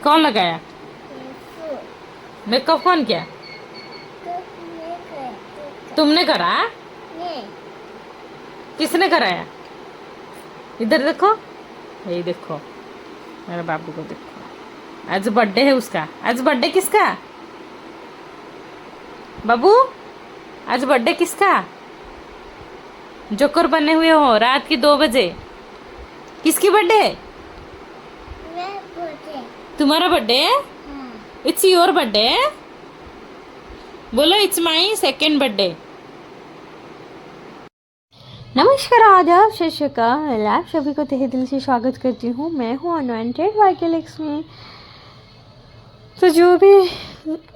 कौन लगाया? मेकअप कौन किया? तुमने करा? किसने कराया? इधर देखो, यही देखो, मेरे बाबू को देखो। आज बर्थडे है उसका। आज बर्थडे किसका? बाबू, आज बर्थडे किसका? जोकर बने हुए हो रात की 2 बजे। किसकी बर्थडे है? तुम्हारा बर्थडे है? It's your birthday. बोलो इट्स माई सेकेंड बर्थडे। नमस्कार, आदाब, सत श्री अकाल। आप सभी को तहे दिल से स्वागत करती हूँ। मैं हूँ अनवांटेड वाक्य लक्ष्मी। तो जो भी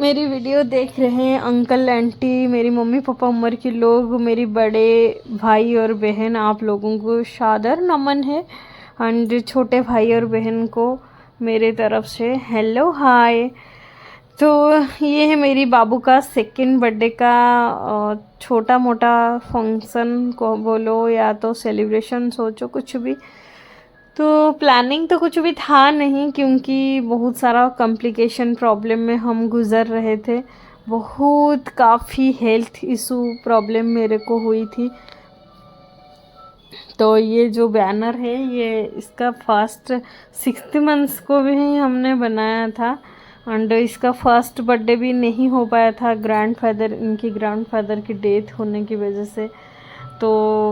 मेरी वीडियो देख रहे हैं, अंकल आंटी, मेरी मम्मी पापा, उम्र के लोग, मेरी बड़े भाई और बहन, आप लोगों को सादर नमन है। एंड छोटे भाई और बहन को मेरे तरफ से हेलो हाय। तो ये है मेरी बाबू का सेकंड बर्थडे का छोटा मोटा फंक्शन को बोलो या तो सेलिब्रेशन सोचो, कुछ भी। तो प्लानिंग तो कुछ भी था नहीं, क्योंकि बहुत सारा कॉम्प्लिकेशन प्रॉब्लम में हम गुज़र रहे थे। बहुत काफ़ी हेल्थ इशू प्रॉब्लम मेरे को हुई थी। तो ये जो बैनर है, ये इसका फर्स्ट 6 मंथ्स को भी हमने बनाया था। एंड इसका फर्स्ट बर्थडे भी नहीं हो पाया था, इनकी ग्रैंडफादर की डेथ होने की वजह से। तो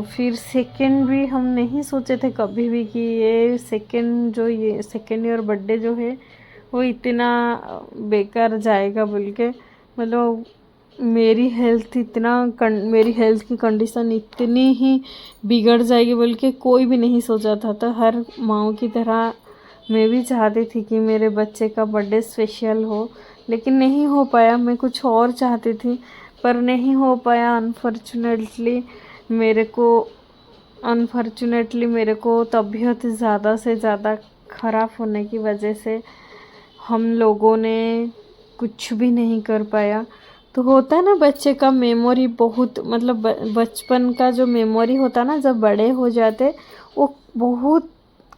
फिर सेकंड भी हम नहीं सोचे थे कभी भी कि ये सेकंड ईयर बर्थडे जो है वो इतना बेकार जाएगा बोल के। मतलब मेरी हेल्थ की कंडीशन इतनी ही बिगड़ जाएगी बोल के कोई भी नहीं सोचा था। तो हर माँ की तरह मैं भी चाहती थी कि मेरे बच्चे का बर्थडे स्पेशल हो, लेकिन नहीं हो पाया। मैं कुछ और चाहती थी पर नहीं हो पाया। अनफॉर्चुनेटली मेरे को तबीयत ज़्यादा से ज़्यादा ख़राब होने की वजह से हम लोगों ने कुछ भी नहीं कर पाया। तो होता है ना, बच्चे का मेमोरी बहुत, मतलब बचपन का जो मेमोरी होता ना, जब बड़े हो जाते वो बहुत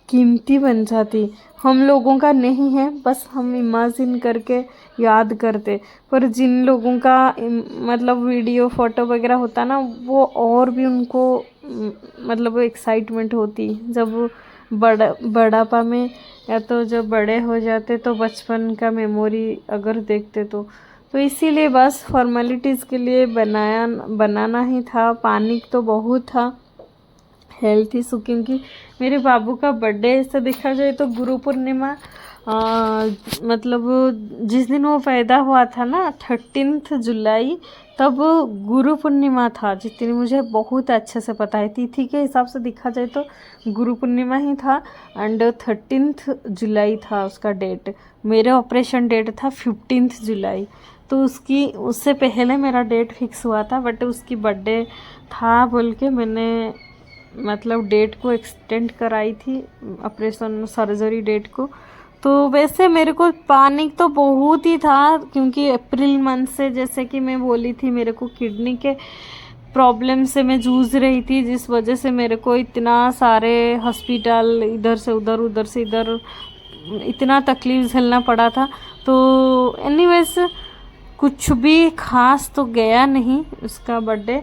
कीमती बन जाती। हम लोगों का नहीं है, बस हम इमेजिन करके याद करते। पर जिन लोगों का मतलब वीडियो फोटो वगैरह होता ना, वो और भी उनको मतलब एक्साइटमेंट होती जब बड़ापा में, या तो जब बड़े हो जाते तो बचपन का मेमोरी अगर देखते तो इसीलिए बस फॉर्मेलिटीज़ के लिए बनाना ही था। पानी तो बहुत था, हेल्थ इशू, क्योंकि मेरे बाबू का बर्थडे ऐसा देखा जाए तो गुरु पूर्णिमा मतलब जिस दिन वो पैदा हुआ था ना, 13 जुलाई, तब गुरु पूर्णिमा था। जितनी मुझे बहुत अच्छे से पता है, तिथि के हिसाब से देखा जाए तो गुरु पूर्णिमा ही था। एंड 13 जुलाई था उसका डेट। मेरे ऑपरेशन डेट था 15 जुलाई। तो उससे पहले मेरा डेट फिक्स हुआ था, बट उसकी बर्थडे था बोल के मैंने मतलब डेट को एक्सटेंड कराई थी, ऑपरेशन सर्जरी डेट को। तो वैसे मेरे को पैनिक तो बहुत ही था, क्योंकि अप्रैल मंथ से, जैसे कि मैं बोली थी, मेरे को किडनी के प्रॉब्लम से मैं जूझ रही थी, जिस वजह से मेरे को इतना सारे हॉस्पिटल, इधर से उधर, उधर से इधर, इतना तकलीफ झेलना पड़ा था। तो एनीवेज कुछ भी खास तो गया नहीं उसका बर्थडे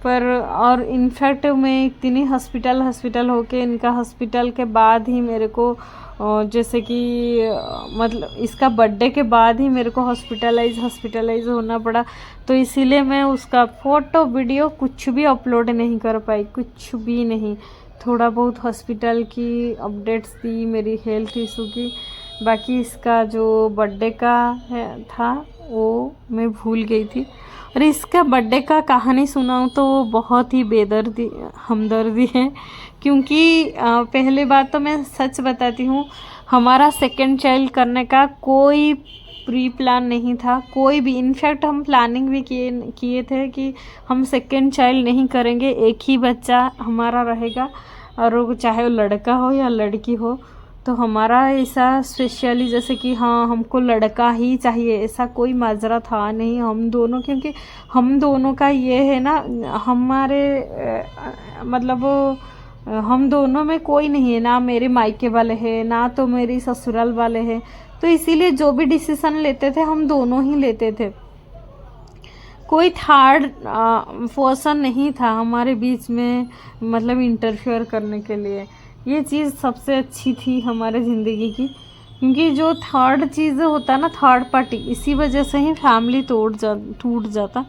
पर। और इनफैक्ट मैं इतनी हॉस्पिटल होके, इनका हॉस्पिटल के बाद ही मेरे को जैसे कि मतलब इसका बर्थडे के बाद ही मेरे को हॉस्पिटलाइज होना पड़ा। तो इसीलिए मैं उसका फ़ोटो वीडियो कुछ भी अपलोड नहीं कर पाई, कुछ भी नहीं। थोड़ा बहुत हॉस्पिटल की अपडेट्स दी, मेरी हेल्थ इशू की। बाकी इसका जो बर्थडे का था वो मैं भूल गई थी। और इसका बर्थडे का कहानी सुनाऊँ तो वो बहुत ही हमदर्दी है, क्योंकि पहले बात तो मैं सच बताती हूँ, हमारा सेकंड चाइल्ड करने का कोई प्री प्लान नहीं था, कोई भी। इनफैक्ट हम प्लानिंग भी किए थे कि हम सेकंड चाइल्ड नहीं करेंगे, एक ही बच्चा हमारा रहेगा, और वो चाहे वो लड़का हो या लड़की हो। तो हमारा ऐसा स्पेशली, जैसे कि हाँ हमको लड़का ही चाहिए, ऐसा कोई माजरा था नहीं। हम दोनों, क्योंकि हम दोनों का ये है ना, हमारे मतलब हम दोनों में कोई नहीं है, ना मेरे मायके वाले हैं ना तो मेरी ससुराल वाले हैं, तो इसीलिए जो भी डिसीज़न लेते थे हम दोनों ही लेते थे। कोई थर्ड पर्सन नहीं था हमारे बीच में, मतलब इंटरफेयर करने के लिए। ये चीज़ सबसे अच्छी थी हमारे ज़िंदगी की, क्योंकि जो थर्ड चीज़ होता है ना, थर्ड पार्टी, इसी वजह से ही फैमिली टूट जाता।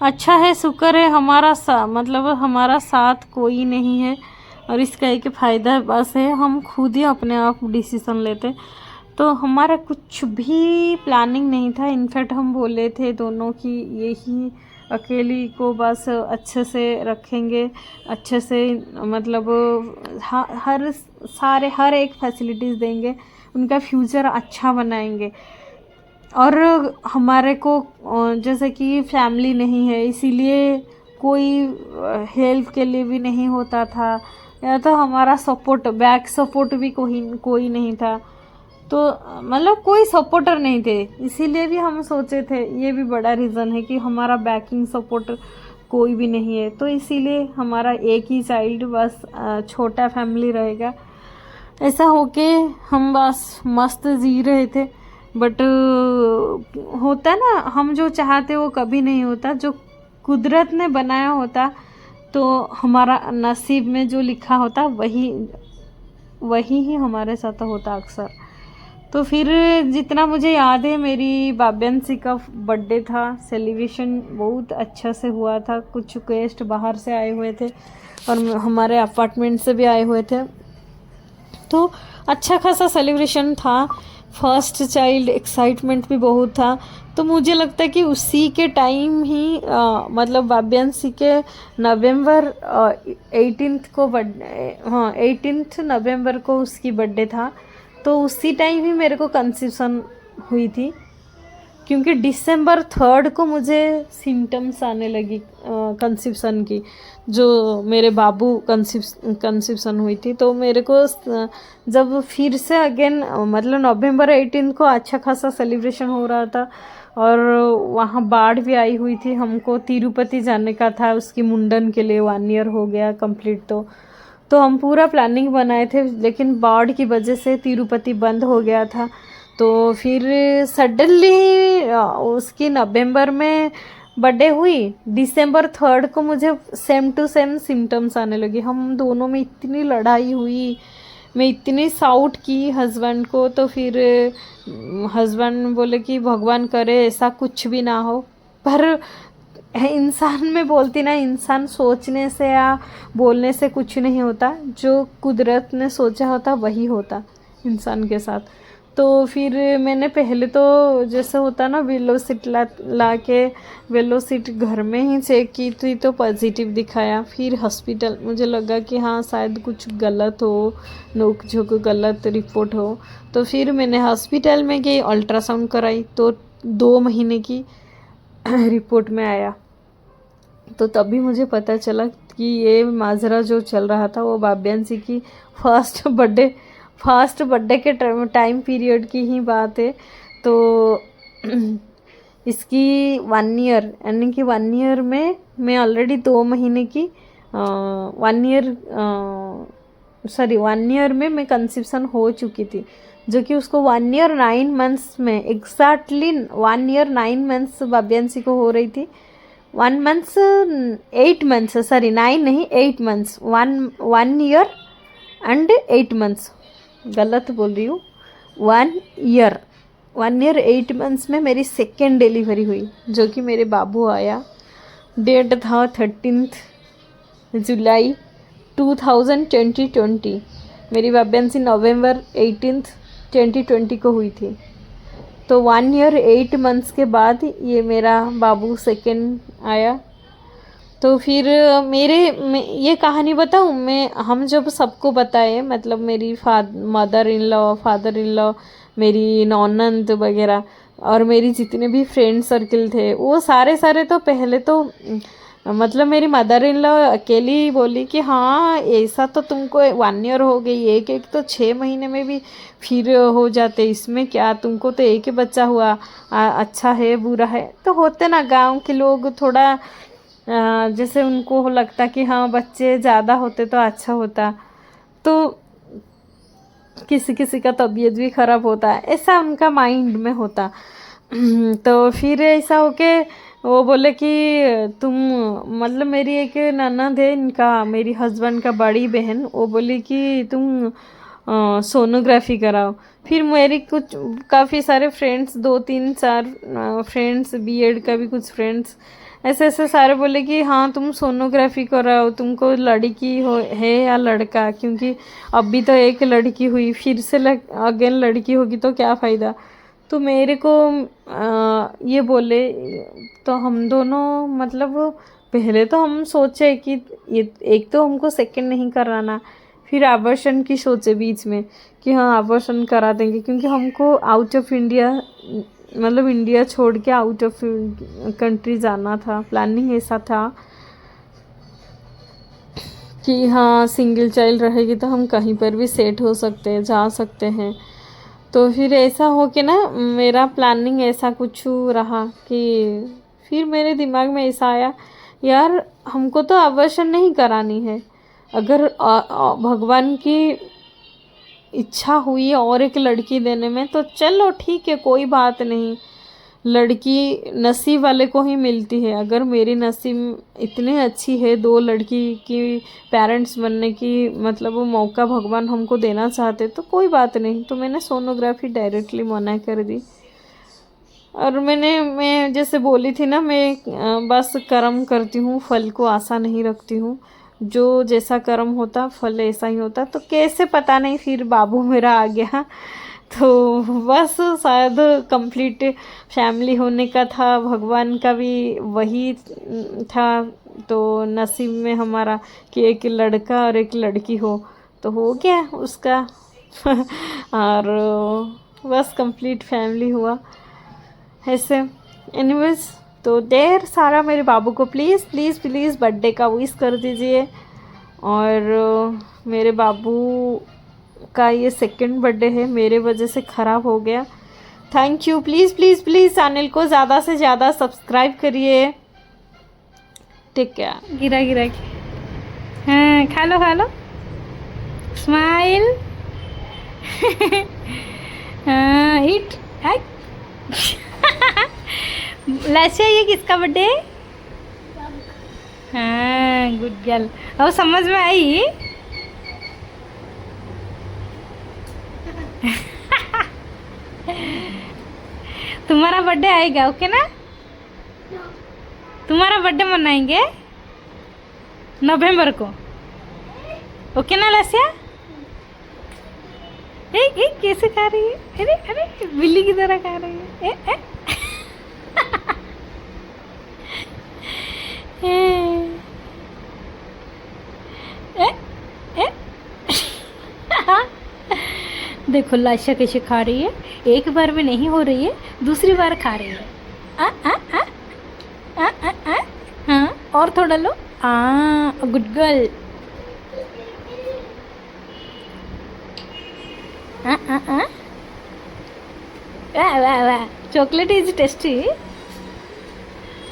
अच्छा है, शुक्र है हमारा मतलब हमारा साथ कोई नहीं है, और इसका एक फ़ायदा बस है हम खुद ही अपने आप डिसीज़न लेते। तो हमारा कुछ भी प्लानिंग नहीं था। इनफैक्ट हम बोले थे दोनों कि यही अकेली को बस अच्छे से रखेंगे, अच्छे से मतलब हर एक फैसिलिटीज़ देंगे, उनका फ्यूचर अच्छा बनाएंगे। और हमारे को जैसे कि फैमिली नहीं है, इसीलिए कोई हेल्प के लिए भी नहीं होता था, या तो हमारा सपोर्ट, बैक सपोर्ट भी कोई नहीं था। तो मतलब कोई सपोर्टर नहीं थे, इसीलिए भी हम सोचे थे, ये भी बड़ा रीज़न है कि हमारा बैकिंग सपोर्ट कोई भी नहीं है। तो इसीलिए हमारा एक ही चाइल्ड, बस छोटा फैमिली रहेगा, ऐसा होके हम बस मस्त जी रहे थे। बट होता ना, हम जो चाहते वो कभी नहीं होता, जो कुदरत ने बनाया होता, तो हमारा नसीब में जो लिखा होता वही ही हमारे साथ होता अक्सर। तो फिर जितना मुझे याद है, मेरी बाब्यांशी का बर्थडे था, सेलिब्रेशन बहुत अच्छा से हुआ था। कुछ गेस्ट बाहर से आए हुए थे और हमारे अपार्टमेंट से भी आए हुए थे, तो अच्छा खासा सेलिब्रेशन था। फर्स्ट चाइल्ड, एक्साइटमेंट भी बहुत था। तो मुझे लगता है कि उसी के टाइम ही मतलब बाब्यांशी के नवंबर 18 को बर्थडे, हाँ 18 नवंबर को उसकी बर्थडे था। तो उसी टाइम ही मेरे को कंसीप्शन हुई थी, क्योंकि दिसंबर 3 को मुझे सिम्टम्स आने लगी कंसीप्शन की, जो मेरे बाबू कंसीप्शन हुई थी। तो मेरे को जब फिर से अगेन मतलब नवंबर 18 को अच्छा खासा सेलिब्रेशन हो रहा था, और वहाँ बाढ़ भी आई हुई थी। हमको तिरुपति जाने का था उसकी मुंडन के लिए, 1 ईयर हो गया कंप्लीट। तो हम पूरा प्लानिंग बनाए थे, लेकिन बाढ़ की वजह से तिरुपति बंद हो गया था। तो फिर सडनली उसकी नवंबर में बर्थडे हुई, दिसंबर 3 को मुझे सेम टू सेम सिम्टम्स आने लगे। हम दोनों में इतनी लड़ाई हुई, मैं इतनी साउट की हस्बैंड को। तो फिर हस्बैंड बोले कि भगवान करे ऐसा कुछ भी ना हो। पर इंसान में बोलती ना, इंसान सोचने से या बोलने से कुछ नहीं होता, जो कुदरत ने सोचा होता वही होता इंसान के साथ। तो फिर मैंने पहले तो जैसे होता ना, वेलो सीट ला के वेलो सीट घर में ही चेक की थी, तो पॉजिटिव दिखाया। फिर हॉस्पिटल मुझे लगा कि हाँ शायद कुछ गलत हो, नोक झोंक गलत रिपोर्ट हो। तो फिर मैंने हॉस्पिटल में गई, अल्ट्रासाउंड कराई, तो 2 महीने की रिपोर्ट में आया। तो तभी मुझे पता चला कि ये माजरा जो चल रहा था वो बाब्यांशी की फर्स्ट बर्थडे के टाइम पीरियड की ही बात है। तो इसकी 1 ईयर, यानी कि 1 ईयर में मैं ऑलरेडी 2 महीने की 1 ईयर में मैं कंसीप्शन हो चुकी थी, जो कि उसको 1 ईयर 9 मंथ्स में, एग्जैक्टली 1 ईयर 9 मंथ्स बाब्यांशी को हो रही थी। 1 मंथ्स 8 मंथ्स, सॉरी 9 नहीं 8 मंथ्स, 1 ईयर एंड 8 मंथ्स, गलत बोल रही हूँ। 1 ईयर 8 मंथ्स में मेरी सेकेंड डिलीवरी हुई, जो कि मेरे बाबू आया। डेट था 13 जुलाई 2020। मेरी बाब्यांशी नवंबर 18 2020 को हुई थी। तो 1 ईयर 8 मंथ्स के बाद ये मेरा बाबू सेकेंड आया। तो फिर ये कहानी बताऊँ मैं, हम जब सबको बताए, मतलब मेरी mother in law, father in law, मेरी नौनंद वगैरह, और मेरी जितने भी फ्रेंड सर्किल थे, वो सारे तो पहले तो मतलब मेरी मदर इन लॉ अकेली बोली कि हाँ ऐसा तो तुमको 1 ईयर हो गई, एक तो 6 महीने में भी फिर हो जाते, इसमें क्या, तुमको तो एक ही बच्चा हुआ, अच्छा है बुरा है। तो होते ना गांव के लोग थोड़ा जैसे उनको लगता कि हाँ बच्चे ज़्यादा होते तो अच्छा होता, तो किसी किसी का तबीयत भी ख़राब होता है, ऐसा उनका माइंड में होता। तो फिर ऐसा हो के वो बोले कि तुम, मतलब मेरी एक ननद है इनका, मेरी हस्बैंड का बड़ी बहन, वो बोली कि तुम सोनोग्राफी कराओ। फिर मेरी कुछ काफ़ी सारे फ्रेंड्स, 2-3-4 फ्रेंड्स, बीएड का भी कुछ फ्रेंड्स, ऐसे ऐसे सारे बोले कि हाँ तुम सोनोग्राफी कराओ, तुमको लड़की हो है या लड़का, क्योंकि अभी तो एक लड़की हुई, फिर से अगेन लड़की होगी तो क्या फ़ायदा। तो मेरे को ये बोले, तो हम दोनों मतलब पहले तो हम सोचे कि ये एक तो हमको सेकंड नहीं कराना, फिर आवर्षण की सोचे बीच में कि हाँ आवर्षण करा देंगे, क्योंकि हमको आउट ऑफ इंडिया, मतलब इंडिया छोड़ के आउट ऑफ कंट्री जाना था, प्लानिंग ऐसा था कि हाँ सिंगल चाइल्ड रहेगी तो हम कहीं पर भी सेट हो सकते हैं, जा सकते हैं। तो फिर ऐसा हो के ना मेरा प्लानिंग ऐसा कुछ रहा कि फिर मेरे दिमाग में ऐसा आया, यार हमको तो आवर्षण नहीं करानी है, अगर भगवान की इच्छा हुई और एक लड़की देने में तो चलो ठीक है, कोई बात नहीं, लड़की नसीब वाले को ही मिलती है। अगर मेरी नसीब इतनी अच्छी है, 2 लड़की की पेरेंट्स बनने की, मतलब वो मौका भगवान हमको देना चाहते तो कोई बात नहीं। तो मैंने सोनोग्राफी डायरेक्टली मना कर दी। और मैं जैसे बोली थी ना, मैं बस कर्म करती हूँ, फल को आशा नहीं रखती हूँ, जो जैसा कर्म होता फल ऐसा ही होता। तो कैसे पता नहीं फिर बाबू मेरा आ गया। तो बस शायद कंप्लीट फैमिली होने का था, भगवान का भी वही था, तो नसीब में हमारा कि एक लड़का और एक लड़की हो, तो हो गया उसका। और बस कंप्लीट फैमिली हुआ ऐसे। एनीवेज, तो देर सारा मेरे बाबू को प्लीज़ प्लीज़ प्लीज़ बर्थडे का विश कर दीजिए। और मेरे बाबू का ये सेकंड बर्थडे है, मेरे वजह से ख़राब हो गया। Thank you, please please please channel को ज़्यादा से ज़्यादा सब्सक्राइब करिए। ठीक है, गिरा गिरा हाँ, खा लो स्माइल। हाँ इट लाशा, ये किसका बर्थडे है? हाँ गुड गर्ल, अब समझ में आई। तुम्हारा बर्थडे आएगा, ओके ना? तुम्हारा बर्थडे मनाएंगे नवंबर को, ओके ना लाशा? कैसे खा रही है? अरे अरे बिल्ली की तरह खा रही है। देखो लाशा कैसे खा रही है, एक बार में नहीं हो रही है, दूसरी बार खा रही है। आ आ आ आ आ आ हाँ, और थोड़ा लो। Good girl. वाह वाह, chocolate is tasty.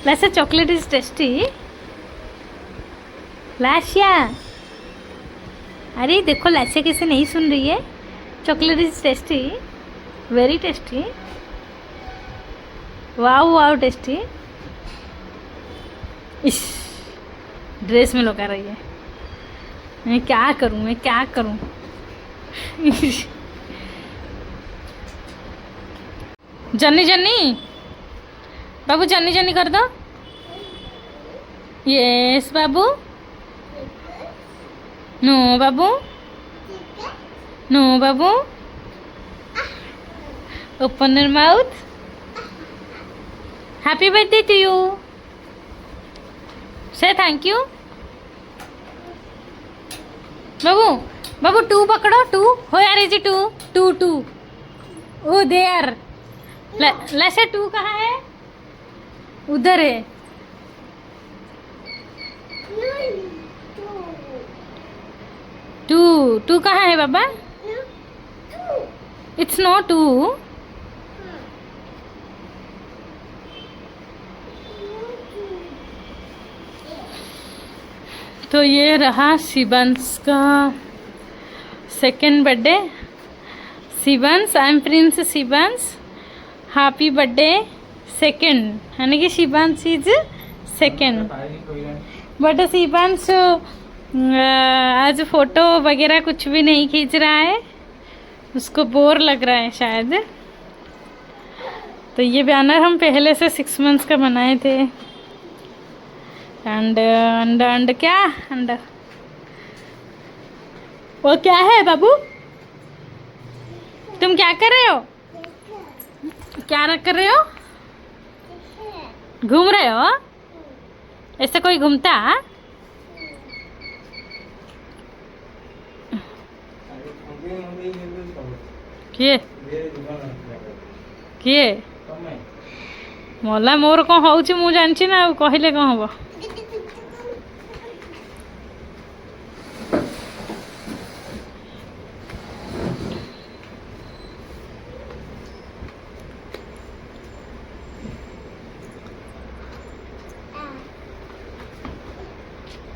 Lasha, chocolate is tasty. लाशा, अरे देखो लाशा कैसे नहीं सुन रही है। Chocolate is tasty, very tasty, wow wow tasty. इस ड्रेस में लगा रही है, मैं क्या करूं। जन्नी बाबू, जन्नी कर दो। यस बाबू, नो बाबू, नो बाबू, open your mouth. Happy birthday to you, say thank you. बाबू 2 पकड़ो, 2 हो यार, इज 2 ओ देयर। लाशा 2 कहाँ है? उधर है। टू कहाँ है बाबा? It's not 2। तो ये रहा शिवंश का second birthday. Shivansh, I am prince Shivansh, happy birthday second, यानी कि Shivansh is second. But Shivansh आज फोटो वगैरह कुछ भी नहीं खींच रहा है, उसको बोर लग रहा है शायद। तो ये बैनर हम पहले से 6 मंथ्स का बनाए थे। एंड क्या एंड वो क्या है बाबू, तुम क्या कर रहे हो? क्या कर रहे हो? घूम रहे हो? ऐसे कोई घूमता? किए किए मला मोर कौन होउची मु जानची ना, कहले कौन हबो।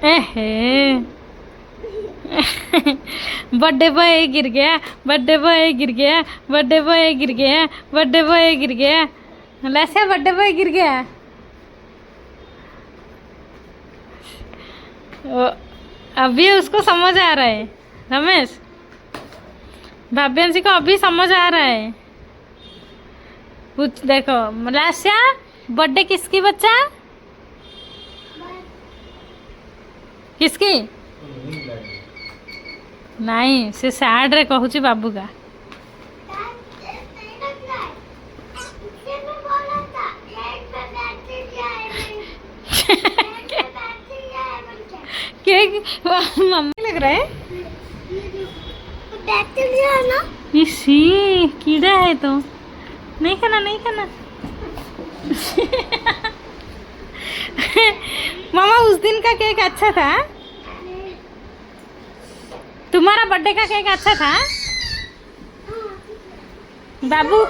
एहे बर्थडे बॉय गिर गया, बर्थडे बॉय गिर गया, बर्थडे बॉय गिर गया, बर्थडे बॉय गिर गया। लैसे बर्थडे बॉय गिर गया। अभी उसको समझ आ रहा है रमेश, भाव्यांशी को अभी समझ आ रहा है। पूछ देखो लास्या, बर्थडे किसकी बच्चा? किसकी? नहीं से सैड रे कहूची बाबू का। मम्मी लग रहा है इसी कीड़ा है तो नहीं खाना, नहीं खाना। मामा उस दिन का केक अच्छा था, तुम्हारा बर्थडे का केक अच्छा था बाबू।